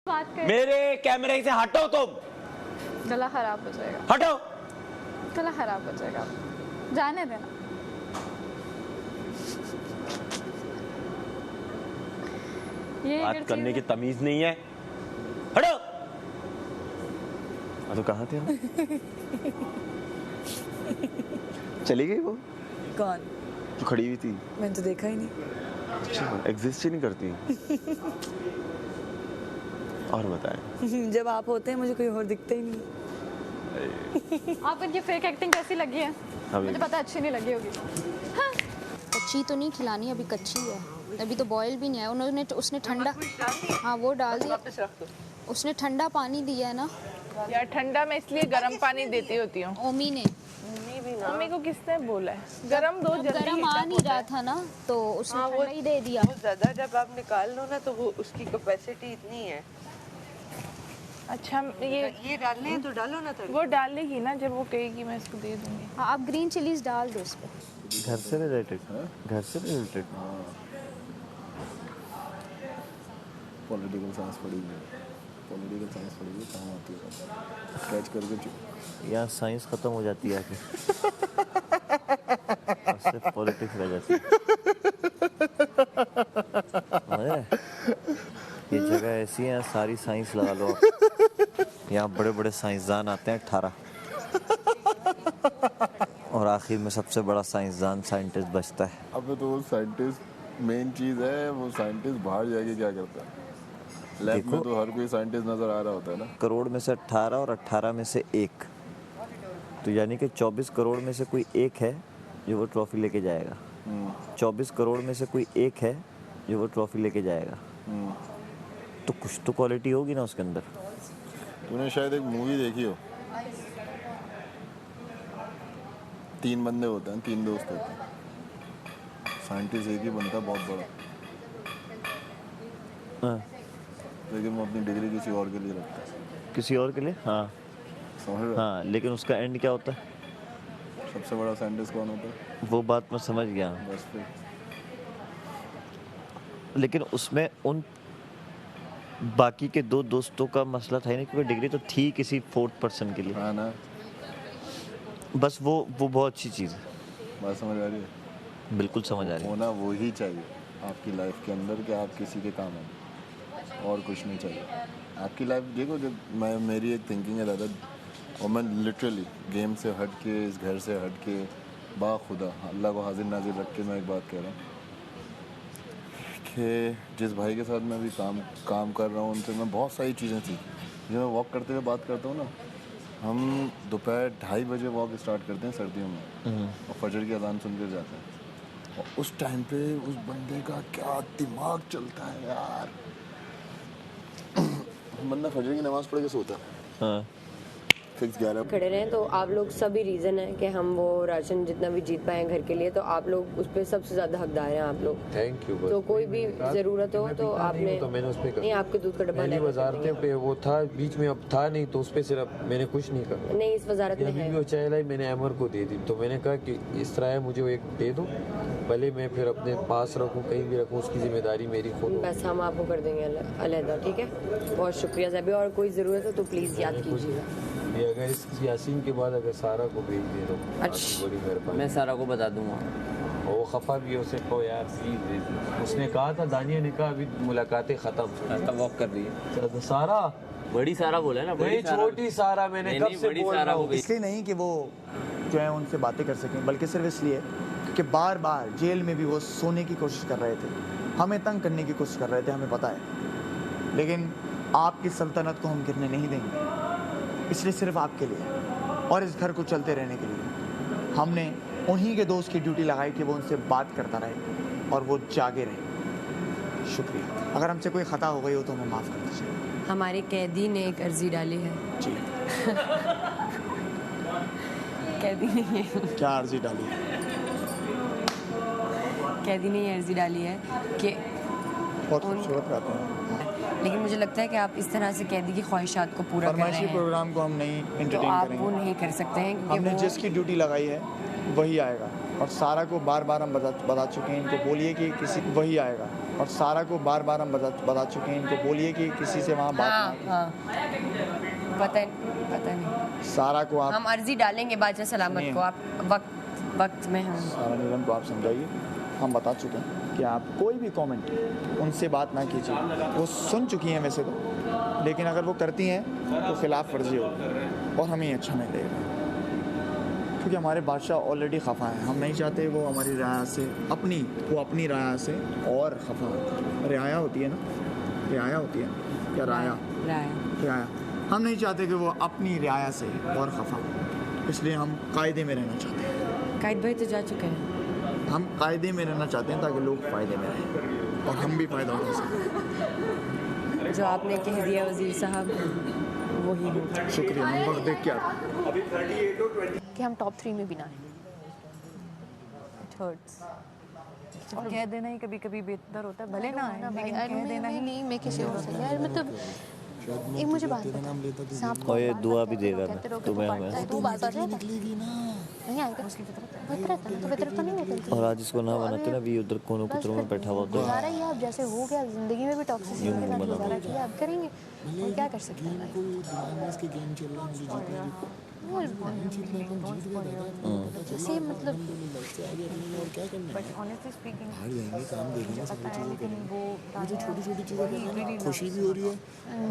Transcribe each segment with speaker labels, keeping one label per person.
Speaker 1: बात कर।
Speaker 2: मेरे कैमरे से हटो तुम।
Speaker 1: गला खराब हो जाएगा।
Speaker 2: हटो।
Speaker 1: गला खराब हो जाएगा, जाने देना। ये
Speaker 2: बात करने की तमीज नहीं है, हटो। तो कहाँ थे हम? चली गई वो?
Speaker 3: कौन?
Speaker 2: जो खड़ी हुई थी।
Speaker 3: मैंने तो देखा ही नहीं।
Speaker 2: अच्छा, एग्जिस्ट ही नहीं करती। और बताएं।
Speaker 3: जब आप होते हैं मुझे कोई और दिखता ही नहीं।
Speaker 1: आपको ये फेक एक्टिंग कैसी लगी है? मुझे पता अच्छी नहीं लगी होगी। हाँ।
Speaker 4: कच्ची तो नहीं खिलानी, अभी कच्ची है, अभी तो बॉयल भी नहीं है। उसने ठंडा, हाँ वो डाल दिया। उसने ठंडा पानी दिया है ना
Speaker 5: यार, ठंडा मैं इसलिए गर्म पानी देती होती हूँ।
Speaker 4: ओमी ने,
Speaker 5: मम्मी को किसने बोला है गरम दो? जल्दी
Speaker 4: गरम आ नहीं रहा था ना तो उसने ठंडा ही दे दिया।
Speaker 6: वो ज़्यादा जब आप निकाल लो ना तो वो उसकी कैपेसिटी इतनी है।
Speaker 5: अच्छा, ये
Speaker 6: डालने हैं तो डालो ना।
Speaker 5: वो डालेगी ना जब वो कहेगी, मैं इसको दे दूंगी।
Speaker 4: हाँ, आप ग्रीन चिलीज डाल दो इसमें।
Speaker 2: घर से रिलेटेड, घर से रिलेटेड।
Speaker 7: पॉलिटिकल साइंस पढ़ी है, पॉलिटिकल साइंस पढ़ी है, काम आती है। स्केच करके
Speaker 2: यहाँ साइंस खत्म हो जाती है आके। सिर्फ पॉलिटिक्स रह जाती है। ये जगह ऐसी है, सारी साइंस लगा लो आप। यहाँ बड़े बड़े साइंसदान आते हैं 18, और आखिर में सबसे बड़ा साइंसदान साइंटिस्ट बचता है।
Speaker 7: अब तो वो साइंटिस्ट मेन चीज़ है। वो साइंटिस्ट बाहर जाके क्या करता है? लैब में तो हर कोई साइंटिस्ट नजर आ रहा होता है ना।
Speaker 2: करोड़ में से 18 और 18 में से 1, तो यानी कि 24 करोड़ में से कोई एक है जो वो ट्रॉफी लेके जाएगा। 24 करोड़ में से कोई एक है जो वो ट्रॉफी लेके जाएगा। तो कुछ तो क्वालिटी होगी ना उसके अंदर।
Speaker 7: तूने शायद एक मूवी देखी हो, 3 बंदे होते हैं, 3 दोस्त होते हैं, साइंटिस्ट एक ही बनता है बहुत बड़ा, लेकिन वो अपनी डिग्री किसी और के लिए रखता है।
Speaker 2: किसी और के लिए? हाँ हाँ, लेकिन उसका एंड क्या होता है?
Speaker 7: सबसे बड़ा साइंटिस्ट कौन होता है?
Speaker 2: वो बात मैं समझ गया,
Speaker 7: बस फिर।
Speaker 2: लेकिन उसमें उन बाकी के 2 दोस्तों का मसला था ही नहीं, क्योंकि डिग्री तो थी किसी 4th पर्सन के लिए।
Speaker 7: हाँ ना,
Speaker 2: बस वो बहुत अच्छी चीज़ है।
Speaker 7: बात समझ आ रही है?
Speaker 2: बिल्कुल समझ आ रही है।
Speaker 7: होना वो ही चाहिए आपकी लाइफ के अंदर कि आप किसी के काम आए, और कुछ नहीं चाहिए। आपकी लाइफ देखो, जब मेरी एक थिंकिंग है दादा, और मैं लिटरली गेम से हट के, इस घर से हट के, बाखुदा अल्लाह को हाजिर नाजिर रख के मैं एक बात कह रहा हूँ कि जिस भाई के साथ मैं अभी काम कर रहा हूँ, उनसे मैं बहुत सारी चीज़ें सीखी। जब मैं वॉक करते हुए बात करता हूँ ना, हम दोपहर 2:30 बजे वॉक स्टार्ट करते हैं सर्दियों में, और फजर की अजान सुनकर जाते हैं। और उस टाइम पे उस बंदे का क्या दिमाग चलता है यार। बंदा फजर की नमाज पढ़ के सोता है।
Speaker 2: हाँ।
Speaker 7: फिक्स 11
Speaker 8: खड़े रहे। तो आप लोग सभी रीज़न है कि हम वो राशन जितना भी जीत पाए घर के लिए, तो आप लोग उस पर सबसे ज़्यादा हकदार हैं आप लोग।
Speaker 9: Thank you.
Speaker 8: तो कोई भी ज़रूरत हो तो आपने,
Speaker 9: तो मैंने उस पे
Speaker 8: नहीं आपके दूध का डब्बा
Speaker 9: वजारतें पे वो था बीच में, अब था नहीं तो उस पर सिर्फ मैंने कुछ नहीं कहा।
Speaker 8: नहीं, इस वजारत में है।
Speaker 9: वो चाय लाई मैंने अमर को दे दी, तो मैंने कहा कि इस तरह है, मुझे वो एक दे दो, भले मैं फिर अपने पास रखूँ कहीं भी रखूँ, उसकी जिम्मेदारी मेरी खुद।
Speaker 8: बस हम आपको कर देंगे अलहदा, ठीक है? बहुत शुक्रिया साहब। और कोई ज़रूरत हो तो प्लीज़ याद कीजिएगा।
Speaker 9: अगर इस यासीन के बाद अगर सारा को भेज दे तो बड़ी मेहरबानी।
Speaker 6: मैं सारा को बता दूंगा।
Speaker 9: वो खफा भी है, उसे कहो यार प्लीज भेज दो। उसने कहा था, दानिया ने कहा अभी मुलाकातें खत्म,
Speaker 6: वॉक कर रही है।
Speaker 9: तो सारा
Speaker 6: बड़ी सारा बोला है ना, बड़ी
Speaker 9: छोटी सारा मैंने कब से बोल रहा हूँ।
Speaker 10: इसलिए नहीं कि वो जो है उनसे बातें कर सकें, बल्कि सिर्फ इसलिए कि बार बार जेल में भी वो सोने की कोशिश कर रहे थे, हमें तंग करने की कोशिश कर रहे थे, हमें पता है। लेकिन आपकी सल्तनत को हम गिरने नहीं देंगे, इसलिए सिर्फ आपके लिए और इस घर को चलते रहने के लिए हमने उन्हीं के दोस्त की ड्यूटी लगाई कि वो उनसे बात करता रहे और वो जागे रहे। शुक्रिया। अगर हमसे कोई ख़ता हो गई हो तो हमें माफ़ कर दीजिए।
Speaker 8: हमारे कैदी ने एक अर्जी डाली है।
Speaker 10: जी।
Speaker 8: कैदी ने ये
Speaker 10: क्या अर्जी डाली है?
Speaker 8: कैदी ने ये अर्जी डाली है कि
Speaker 10: बहुत खूबसूरत बात है,
Speaker 8: लेकिन मुझे लगता है कि आप इस तरह से कैदी की ख्वाहिशात को पूरा कर रहे हैं।
Speaker 10: प्रोग्राम को हम नहीं
Speaker 8: तो
Speaker 10: एंटरटेन
Speaker 8: आप
Speaker 10: करेंगे।
Speaker 8: वो नहीं कर सकते हैं।
Speaker 10: हमने जिसकी ड्यूटी लगाई है वही आएगा। और सारा को बार बार हम बता चुके हैं, इनको बोलिए कि किसी वही आएगा। और सारा को बार बार हम बता चुके हैं, इनको बोलिए कि किसी से वहाँ बात ना की।
Speaker 8: हाँ पता नहीं
Speaker 10: सारा को आप
Speaker 8: हम अर्जी डालेंगे बादशाह सलामत को, आप वक्त में हम
Speaker 10: सारा नीलम को आप समझाइए। हम बता चुके हैं कि आप कोई भी कमेंट उनसे बात ना कीजिए। वो सुन चुकी हैं वैसे तो, लेकिन अगर वो करती हैं तो खिलाफ वर्जी होगी और हमें अच्छा नहीं लगेगा, क्योंकि हमारे बादशाह ऑलरेडी खफा हैं। हम नहीं चाहते वो हमारी राय से अपनी राय से और खफा हो। रियाया होती है ना, रियाया होती है क्या? रियाया। हम नहीं चाहते कि वो अपनी रियाया से और खफा हो, इसलिए हम कायदे में रहना चाहते हैं।
Speaker 8: कायद भाई तो जा चुके हैं।
Speaker 10: हम कायदे में रहना चाहते हैं ताकि लोग फ़ायदे में रहें और हम भी फ़ायदा उठा सकें।
Speaker 8: जो आपने कह दिया वज़ीर साहब वही लोग।
Speaker 10: शुक्रिया। नंबर देख के आप
Speaker 1: कि हम टॉप 3 में भी ना हैं।
Speaker 5: It hurts। और कह देना ही कभी कभी बेहतर होता है, भले ना आए लेकिन कह देना ही।
Speaker 1: नहीं मैं किसी और से यार, मतलब एक मुझे बात बता, सांप को
Speaker 2: और ये
Speaker 1: बार
Speaker 2: दुआ
Speaker 1: बार
Speaker 2: भी देगा ना
Speaker 1: कहते रहो कि
Speaker 2: तुम्हें
Speaker 1: वो
Speaker 2: हमें।
Speaker 1: काटता है, तो बार बार निकलेगी ना, नहीं आएगा उसकी फितरत है ना, तो फितरत तो नहीं बदलती।
Speaker 2: और आज इसको ना बनाते ना भी उधर कोनों कुतरों में बैठा हुआ होता है।
Speaker 1: गुजारा ही आप जैसे हो गया, जिंदगी में भी टॉक्सिसिटी के साथ गुजारा किया, अब करेंगे और क्या कर सकते हैं। जैसे मतलब
Speaker 5: बट ऑनेस्टली स्पीकिंग पता है, लेकिन वो छोटी चीज़ें खुशी भी हो रही है।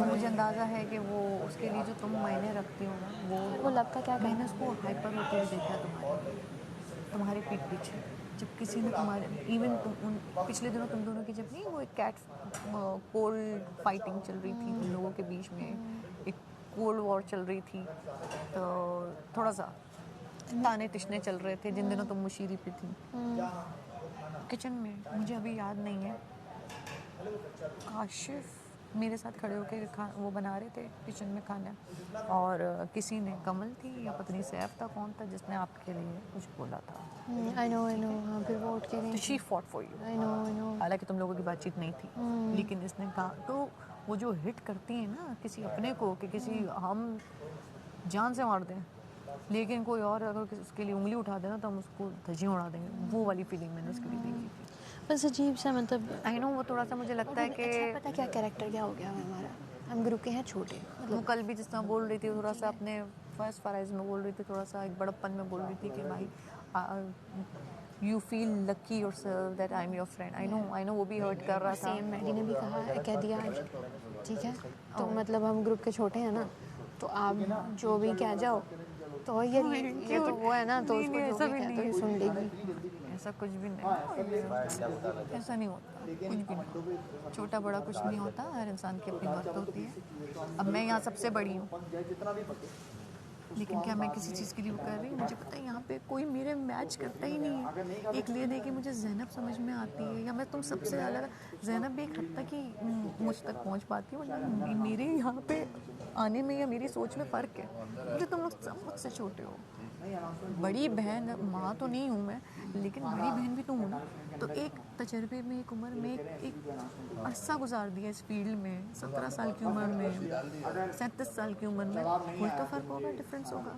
Speaker 5: मुझे अंदाज़ा है कि वो उसके लिए जो तुम मायने रखती हो ना, वो लव का क्या कहना है, उसको हाइपर होते हुए देखा तुम्हारे पीठ पीछे। जब किसी ने तुम्हारे इवन पिछले दिनों तुम दोनों की जब नहीं वो एक कैट कोल्ड फाइटिंग चल रही थी तुम लोगों के बीच में, एक कोल्ड वॉर चल रही थी, तो थोड़ा सा ताने तिश्ने चल रहे थे जिन दिनों तुम मुशीरी पे थी किचन में। मुझे अभी याद नहीं है, काशिफ मेरे साथ खड़े होकर वो बना रहे थे किचन में खाना, और किसी ने, कमल थी या पत्नी सैफ था, कौन था जिसने आपके लिए कुछ बोला था।
Speaker 1: आई नो हाँ, फिर वो उठ के गई।
Speaker 5: तो she fought for you.
Speaker 1: I know
Speaker 5: हालांकि तुम लोगों की बातचीत नहीं थी, लेकिन इसने कहा, तो वो जो हिट करती है ना किसी अपने को, कि किसी हम जान से मार दें, लेकिन कोई और अगर उसके लिए उंगली उठा देना तो हम उसको धज्जियां उड़ा देंगे, वो वाली फीलिंग मैंने उसके लिए देखी थी।
Speaker 1: बस अजीब सा, मतलब
Speaker 5: आई नो वो थोड़ा सा मुझे लगता है कि
Speaker 1: अच्छा पता क्या कैरेक्टर क्या हो गया हमारा, हम ग्रुप के हैं छोटे,
Speaker 5: वो कल भी जिस तरह बोल रही थी, थोड़ा सा अपने फर्स्ट फराइज में बोल रही थी, थोड़ा सा एक बड़प्पन में बोल रही थी कि भाई you feel lucky yourself that I am your friend. I know वो भी हर्ट कर रहा था।
Speaker 1: सेम मैडी ने भी कह दिया आज, ठीक है, तो मतलब हम ग्रुप के छोटे हैं ना, तो आप जो भी कह जाओ तो ये तो वो है ना, तो उसको जो भी कहते हो सुन लेगी।
Speaker 5: ऐसा कुछ भी नहीं, ऐसा नहीं होता, कुछ भी नहीं, छोटा बड़ा कुछ नहीं होता, हर इंसान की अपनी बात होती है। अब मैं यहाँ सबसे बड़ी हूँ, लेकिन क्या मैं किसी चीज़ के लिए वो कर रही हूँ? मुझे पता है यहाँ पे कोई मेरे मैच करता ही नहीं है। एक ले दे के मुझे ज़ैनब समझ में आती है, या मैं तुम सबसे अलग, ज़ैनब भी एक हद तक ही मुझ तक पहुँच पाती है, मतलब मेरे यहाँ पे आने में या मेरी सोच में फ़र्क है। मुझे तुम लोग सब मुझसे छोटे हो, बड़ी बहन, माँ तो नहीं हूँ मैं, लेकिन बड़ी बहन भी तो हूँ ना, तो एक तजर्बे में, एक उम्र में, एक अरसा गुजार दिया इस फील्ड में, 17 साल की उम्र में, 37 साल की उम्र में, कोई तो फ़र्क होगा, डिफरेंस होगा।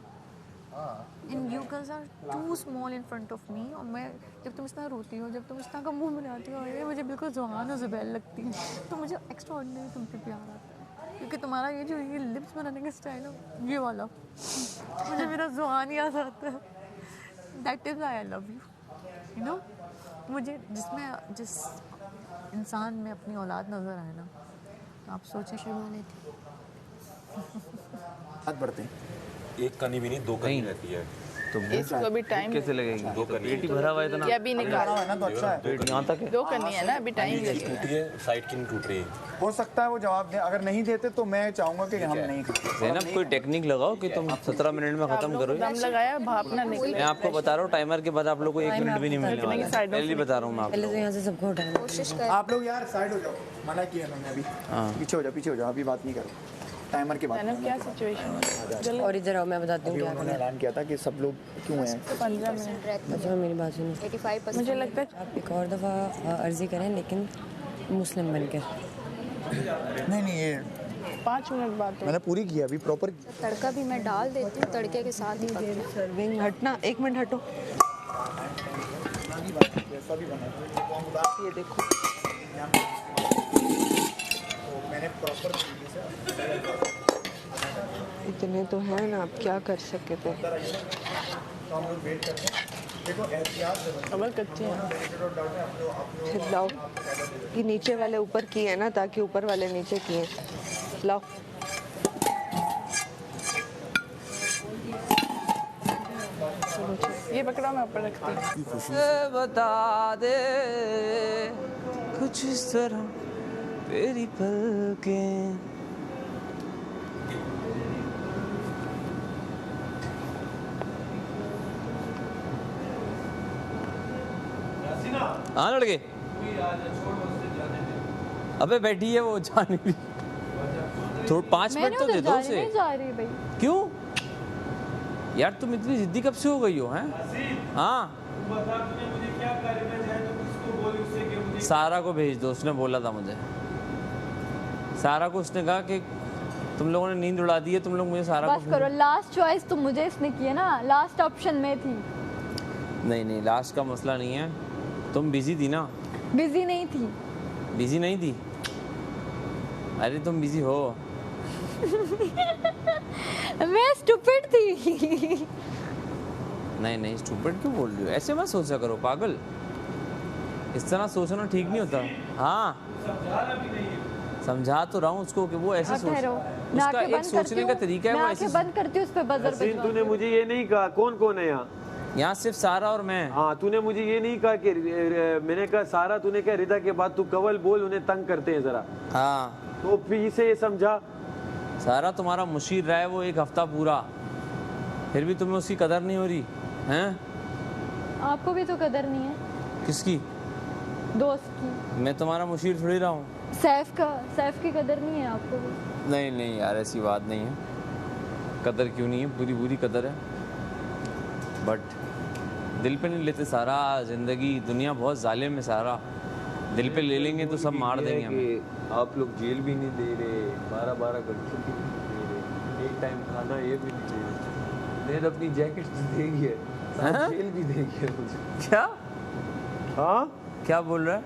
Speaker 5: In you girls are too small in front of me, और मैं जब तुम इस तरह रोती हो, जब तुम इस तरह का मुँह बनाती हो, ये मुझे बिल्कुल ज़ुबान और ज़ुबैल लगती है, तो मुझे एक्स्ट्रा ऑर्डिनरी तुम पे प्यार आता है, क्योंकि तुम्हारा ये जो ये लिप्स बनाने का स्टाइल है, ये वाला मुझे मेरा ज़ुबान याद आता है। That is I love you know. मुझे जिस इंसान में अपनी औलाद नज़र आए ना, आप सोचें शर्मा लेती
Speaker 10: बात बढ़ते हैं।
Speaker 9: एक कनी भी नहीं, दो कनी रहती है,
Speaker 10: तो
Speaker 5: इसको अभी टाइम
Speaker 9: कैसे लगेगी? दो कनी पेट ही भरा हुआ है इतना,
Speaker 5: ये अभी निकाला
Speaker 10: है ना, तो अच्छा है।
Speaker 9: पेट यहाँ तक है,
Speaker 5: दो करनी है ना, अभी टाइम लगेगा।
Speaker 9: टूटी है, साइड की नहीं टूट रही है।
Speaker 10: हो सकता है वो जवाब दें, अगर नहीं देते तो मैं चाहूँगा कि हम नहीं खाते।
Speaker 9: ज़ैनब कोई टेक्निक लगाओ कि तुम 17 मिनट में ख़त्म करो।
Speaker 5: दम लगाया, भाप ना निकले।
Speaker 9: मैं आपको बता रहा हूँ, टाइमर के बाद आप लोग को 1 मिनट भी नहीं मिलने वाला है, पहले बता रहा हूँ मैं आपको।
Speaker 8: पहले तो यहाँ से सबको हटाना।
Speaker 4: कोशिश कर।
Speaker 10: आप लोग यार साइड हो जाओ, मना किया मैंने अभी। पीछे हो जाओ, अभी बात नहीं करो, टाइमर के बाद।
Speaker 5: क्या सिचुएशन?
Speaker 8: और इधर आओ, मैं बताती हूँ क्या
Speaker 10: उन्होंने ऐलान किया था कि सब लोग क्यों हैं।
Speaker 5: 15 मिनट।
Speaker 8: अच्छा मेरी बात सुनो,
Speaker 4: 85%
Speaker 5: मुझे लगता है
Speaker 8: आप एक और दफ़ा अर्जी करें, लेकिन मुस्लिम बनकर।
Speaker 10: नहीं ये
Speaker 5: 5 मिनट बाद
Speaker 10: मैंने पूरी की, अभी प्रॉपर।
Speaker 4: तड़का भी मैं डाल देती हूँ, तड़के के साथ ही पकता है।
Speaker 5: सर्विंग। हटना, 1 मिनट हटो।
Speaker 10: जैसा भी बना है
Speaker 6: ये देखो,
Speaker 10: तो मैंने प्रॉपर तरीके से
Speaker 6: इतने तो है ना, आप क्या कर सकते थे।
Speaker 10: तो हम लोग वेट करते हैं। देखो एहतियात
Speaker 6: कमल कच्चे हैं, फिर लाओ कि नीचे वाले ऊपर किए ना, ताकि ऊपर वाले नीचे किए। लाओ ये पकड़ा, मैं ऊपर रखती हूँ।
Speaker 11: बता दे कुछ इस तरह तेरी पलकें। हाँ लड़के, अबे बैठी है वो, जाने भी थोड़ा 5 मिनट तो दे दो उसे।
Speaker 5: नहीं जा रही भाई।
Speaker 11: क्यों यार, तुम इतनी जिद्दी कब से हो गई हो? हैं हाँ, सारा को भेज दो, उसने बोला था मुझे। सारा को उसने कहा कि तुम लोगों ने नींद उड़ा दी है, तुम लोग मुझे सारा
Speaker 5: बस करो, लास्ट चॉइस तो मुझे इसने की है ना, लास्ट ऑप्शन में थी।
Speaker 11: नहीं लास्ट का मसला नहीं है, तुम बिजी थी ना।
Speaker 5: बिजी नहीं थी।
Speaker 11: बिजी नहीं थी? अरे तुम बिजी हो।
Speaker 5: मैं स्टूपिड थी।
Speaker 11: नहीं स्टूपिड क्यों बोल रही हो? ऐसे मत सोचा करो पागल, इस तरह सोचना ठीक नहीं होता। हाँ समझा तो रहा हूँ उसको कि वो ऐसे सोच, उसका एक सोचने का तरीका है, वो ऐसे
Speaker 5: बंद करती हूँ, उस पे बजर बजवा।
Speaker 9: तूने मुझे ये नहीं कहा कौन कौन है यहाँ?
Speaker 11: यहाँ सिर्फ सारा और मैं।
Speaker 9: हाँ, तूने मुझे ये नहीं कहा कि मैंने कहा सारा, तूने कहा रिदा के बाद तू कवल बोल, उन्हें तंग करते हैं जरा।
Speaker 11: हाँ
Speaker 9: तो फिर से ये समझा,
Speaker 11: सारा तुम्हारा मुशीर रहा है वो 1 हफ्ता पूरा, फिर भी तुम्हें उसकी कदर नहीं हो रही हैं?
Speaker 5: आपको भी तो कदर नहीं है।
Speaker 11: किसकी?
Speaker 5: दोस्त की।
Speaker 11: मैं तुम्हारा मुशीर थोड़ी रहा हूँ।
Speaker 5: सैफ की कदर नहीं है आपको भी?
Speaker 11: नहीं यार, ऐसी बात नहीं है। कदर क्यों नहीं है, पूरी कदर है, बट दिल पे नहीं लेते सारा। जिंदगी दुनिया बहुत जालिम है सारा, दिल पे ले लेंगे तो सब मार देंगे हमें।
Speaker 9: आप लोग जेल भी नहीं दे रहे, 12 घंटे भी नहीं दे रहे, एक टाइम खाना ये भी नहीं दे रहे, नहीं अपनी जैकेट देगी है, जेल भी देगी है मुझे।
Speaker 11: क्या?
Speaker 9: हाँ
Speaker 11: क्या बोल रहा है?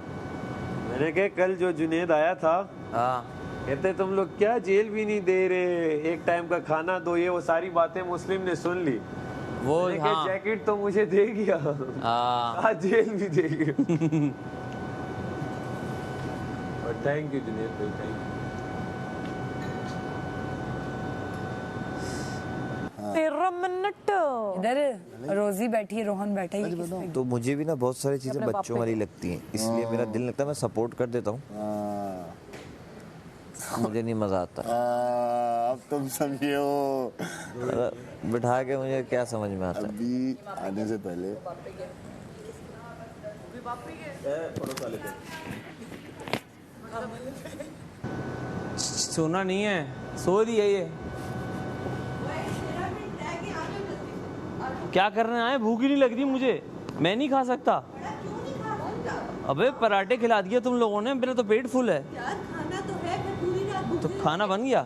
Speaker 9: मैंने कहा कल जो जुनेद आया था,
Speaker 11: हाँ
Speaker 9: कहते तुम लोग क्या जेल भी नहीं दे रहे, एक टाइम का खाना दो, ये वो सारी बातें मुस्लिम ने सुन ली।
Speaker 11: वो
Speaker 9: हाँ। जैकेट तो मुझे देगी, हाँ जेल भी देगी। और थैंक यू जुनेद भाई, थैंक यू।
Speaker 3: तेरा मिनट इधर रोजी बैठी है, रोहन बैठा है।
Speaker 2: तो मुझे भी ना बहुत सारी चीज़ें बच्चों वाली लगती हैं, इसलिए मेरा दिल लगता है मैं सपोर्ट कर देता हूँ। मुझे नहीं मज़ा आता।
Speaker 7: अब तुम समझे हो,
Speaker 2: बिठा के मुझे क्या समझ में आता है।
Speaker 7: अभी आने से पहले
Speaker 11: सोना नहीं है, सो रही है ये। क्या करने आए? भूख ही नहीं लग रही मुझे, मैं नहीं खा सकता। अबे पराठे खिला दिया तुम लोगों ने, मेरा तो पेट फुल है।
Speaker 6: यार खाना तो है, फिर पूरी रात भूख
Speaker 11: तो खाना बन गया?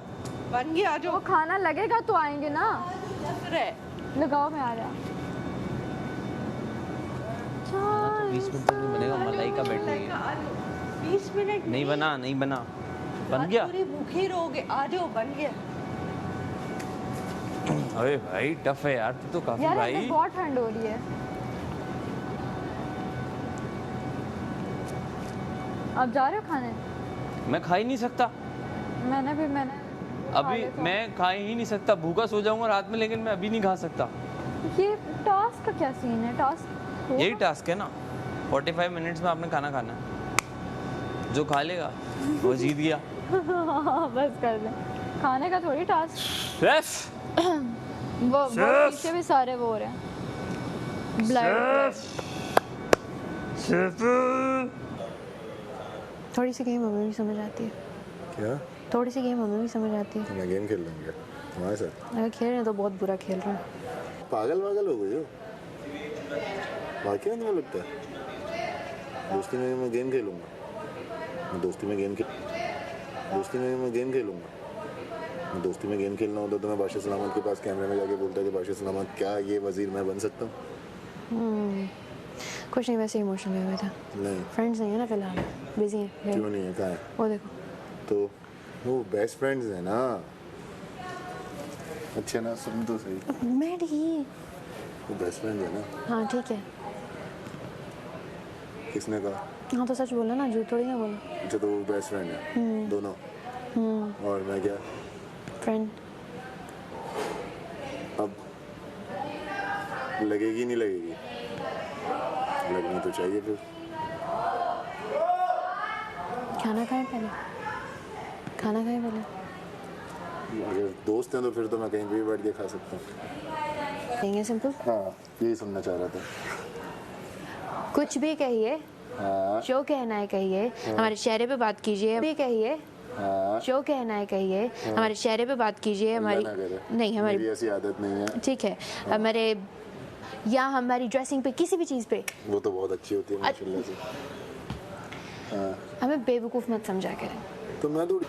Speaker 6: बन गया। जो
Speaker 5: वो खाना लगेगा तो आएंगे ना। लगाओ, मैं आ रहा।
Speaker 11: 20 मिनट तक नहीं बनेगा, मलाई का बैठेगा।
Speaker 6: 20 मिनट
Speaker 11: नहीं बना, बन गया।
Speaker 6: पूरी भूखे रहोगे, आ जाओ, बन गया।
Speaker 11: अरे भाई टफ है यार, तू तो काफी
Speaker 5: यार
Speaker 11: भाई।
Speaker 5: बहुत ठंड हो रही है। आप जा रहे हो खाने?
Speaker 11: मैं खा ही नहीं सकता।
Speaker 5: मैंने
Speaker 11: अभी मैं खा ही नहीं सकता, भूखा सो जाऊंगा रात में, लेकिन मैं अभी नहीं खा सकता।
Speaker 5: ये टास्क का क्या सीन है? टास्क
Speaker 11: यही टास्क है ना, 45 मिनट्स में आपने खाना खाना है, जो खा लेगा वो जीत गया।
Speaker 5: बस कर दे, खाने का थोड़ी टास्क। वो पीछे भी सारे वो हो रहे हैं, ब्लड।
Speaker 1: थोड़ी सी गेम हमें भी समझ आती है।
Speaker 7: क्या?
Speaker 1: थोड़ी सी गेम हमें भी समझ आती है।
Speaker 7: मैं गेम खेल लूँगा तुम्हारे साथ।
Speaker 1: अगर खेल रहे हैं तो बहुत बुरा खेल रहे हैं।
Speaker 7: पागल हो गई हो वाकई में, तुम्हें लगता है दोस्ती में मैं गेम खेलूँगा? दोस्ती में गेम खेलना होता तो मैं बादशाह सलामत के पास कैमरे में जाके बोलता कि बादशाह सलामत क्या ये वजीर मैं बन सकता हूँ?
Speaker 1: कुछ नहीं, वैसे इमोशनल हुए थे।
Speaker 7: नहीं
Speaker 1: फ्रेंड्स नहीं है ना फिलहाल, बिजी हैं।
Speaker 7: क्यों नहीं है, कहाँ है?
Speaker 1: वो देखो।
Speaker 7: तो वो बेस्ट फ्रेंड्स है ना। अच्छा ना, सुन तो सही,
Speaker 1: मैं ठीक।
Speaker 7: वो बेस्ट फ्रेंड है ना।
Speaker 1: हाँ ठीक है।
Speaker 7: किसने कहा?
Speaker 1: हाँ तो सच बोला ना, झूठ थोड़ी ना बोला।
Speaker 7: अच्छा तो वो बेस्ट फ्रेंड है दोनों। और मैं क्या?
Speaker 1: फ्रेंड।
Speaker 7: अब लगेगी नहीं लगेगी? लगनी तो चाहिए फिर।
Speaker 1: खाना खाएं पहले, खाना खाएं पहले।
Speaker 7: अगर दोस्त हैं तो फिर तो मैं कहीं भी बैठ के खा सकता हूँ।
Speaker 1: कहेंगे सिंपल।
Speaker 7: हाँ यही सुनना चाह रहा था।
Speaker 1: कुछ भी कहिए,
Speaker 7: हाँ
Speaker 1: जो कहना है कहिए, हमारे चेहरे पे बात कीजिए। भी कहिए,
Speaker 7: हाँ
Speaker 1: जो कहना है कहिए, हमारे चेहरे पे बात कीजिए। हमारी
Speaker 7: ना करे।
Speaker 1: नहीं, हमारी
Speaker 7: मेरी ऐसी आदत नहीं है।
Speaker 1: ठीक है। हमारे या हमारी ड्रेसिंग पे, किसी भी चीज़ पे
Speaker 7: वो तो बहुत अच्छी होती है माशाल्लाह से। हाँ
Speaker 1: हमें बेवकूफ़ मत समझा करें।
Speaker 7: तो मैं थोड़ी,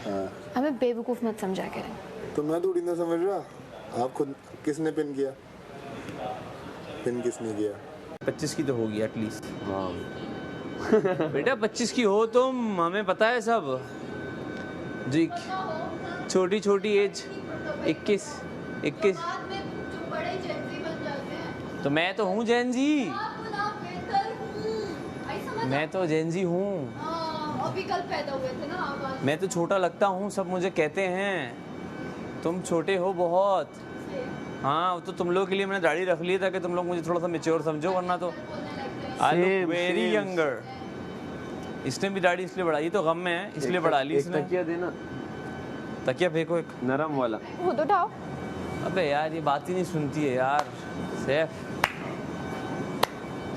Speaker 7: हाँ
Speaker 1: हमें बेवकूफ़ मत समझा करें।
Speaker 7: तो मैं थोड़ी ना समझ रहा। आप खुद, किसने पिन किया? पिन किसने किया?
Speaker 11: 25 की तो होगी एटलीस्ट।
Speaker 7: हाँ
Speaker 11: बेटा 25 की हो तुम, हमें पता है सब जी। छोटी छोटी एज 21। तो मैं तो हूँ जेनजी, मैं तो जेनजी हूँ।
Speaker 12: अभी कल पैदा हुए थे ना।
Speaker 11: मैं तो छोटा लगता हूँ, सब मुझे कहते हैं तुम छोटे हो बहुत। हाँ तो तुम लोग के लिए मैंने दाढ़ी रख ली ताकि तुम लोग मुझे थोड़ा सा मैच्योर समझो, वरना तो आई लुक वेरी यंगर। इसने भी दाढ़ी इसलिए बढ़ाई, तो गम में है इसलिए बढ़ा ली इसने।
Speaker 9: तकिया देना,
Speaker 11: तकिया फेंको एक
Speaker 9: नरम वाला।
Speaker 12: खुद उठाओ।
Speaker 11: अबे यार ये बात ही नहीं सुनती है यार। सैफ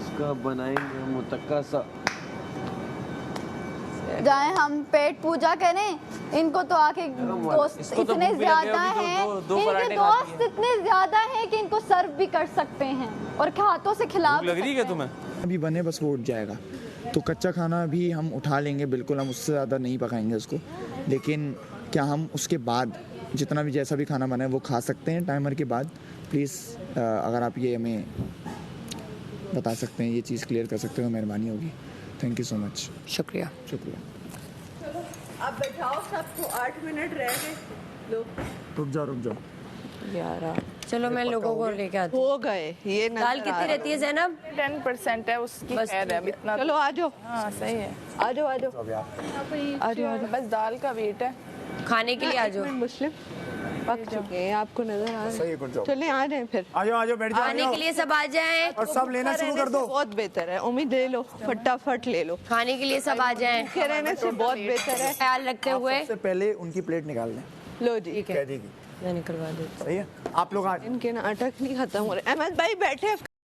Speaker 9: इसका बनाएंगे हम मुतक्का सा।
Speaker 12: जाए हम पेट पूजा करें, इनको तो आके दोस्त
Speaker 11: इसको तो
Speaker 12: इतने
Speaker 11: भूख भी लगी
Speaker 12: ज्यादा
Speaker 11: होगी,
Speaker 12: हैं,
Speaker 11: दो
Speaker 12: इनके
Speaker 11: पराठे
Speaker 12: दोस्त
Speaker 11: खाती है।
Speaker 12: इतने ज्यादा हैं कि इनको सर्व भी कर सकते हैं और हाथों से खिला
Speaker 11: भूख
Speaker 12: भी
Speaker 11: लग रही है क्या
Speaker 12: सकते हैं।
Speaker 11: तुम्हें?
Speaker 10: अभी बने बस वो उठ जाएगा। तो कच्चा खाना भी हम उठा लेंगे बिल्कुल, हम उससे ज़्यादा नहीं पकाएंगे उसको। लेकिन क्या हम उसके बाद जितना भी जैसा भी खाना बना है वो खा सकते हैं टाइमर के बाद? प्लीज़ अगर आप ये हमें बता सकते हैं, ये चीज़ क्लियर कर सकते हो, मेहरबानी होगी। Thank you so much.
Speaker 3: शुक्रिया।
Speaker 10: शुक्रिया।
Speaker 6: अब बैठाओ सबको, 8 मिनट रह गए। लो
Speaker 10: रुक जाओ।
Speaker 3: यार चलो मैं लोगों को लेके आती हूँ।
Speaker 6: हो गए ये
Speaker 3: दाल कितनी रहती है जैनब?
Speaker 13: 10% है उसकी,
Speaker 3: बस
Speaker 13: खैर है अब इतना।
Speaker 6: चलो आ जाओ।
Speaker 13: हाँ सही है।
Speaker 6: आ जाओ आ जाओ।
Speaker 13: बस दाल का वेट है।
Speaker 3: खाने के लिए आ जाओ।
Speaker 6: मुस्लिम पक चुके हैं, आपको नजर आ रहा है। चलिए आ जाए फिर।
Speaker 10: आ जाओ बैठ जाओ।
Speaker 3: खाने के लिए सब आ जाएं।
Speaker 10: और सब लेना शुरू कर दो।
Speaker 6: बहुत बेहतर है, उम्मीद ले लो, फटाफट ले लो।
Speaker 3: खाने के लिए सब आ जाएं।
Speaker 6: भूखे रहने से बहुत बेहतर है।
Speaker 3: ख्याल रखते हुए
Speaker 10: सबसे पहले उनकी प्लेट निकाल लें।
Speaker 6: लो जी
Speaker 10: कह देगी,
Speaker 3: मैं निकलवा देती हूँ।
Speaker 10: सही है। आप लोग
Speaker 6: इनके नाटक नहीं खत्म हो रहे। अहमद भाई बैठे।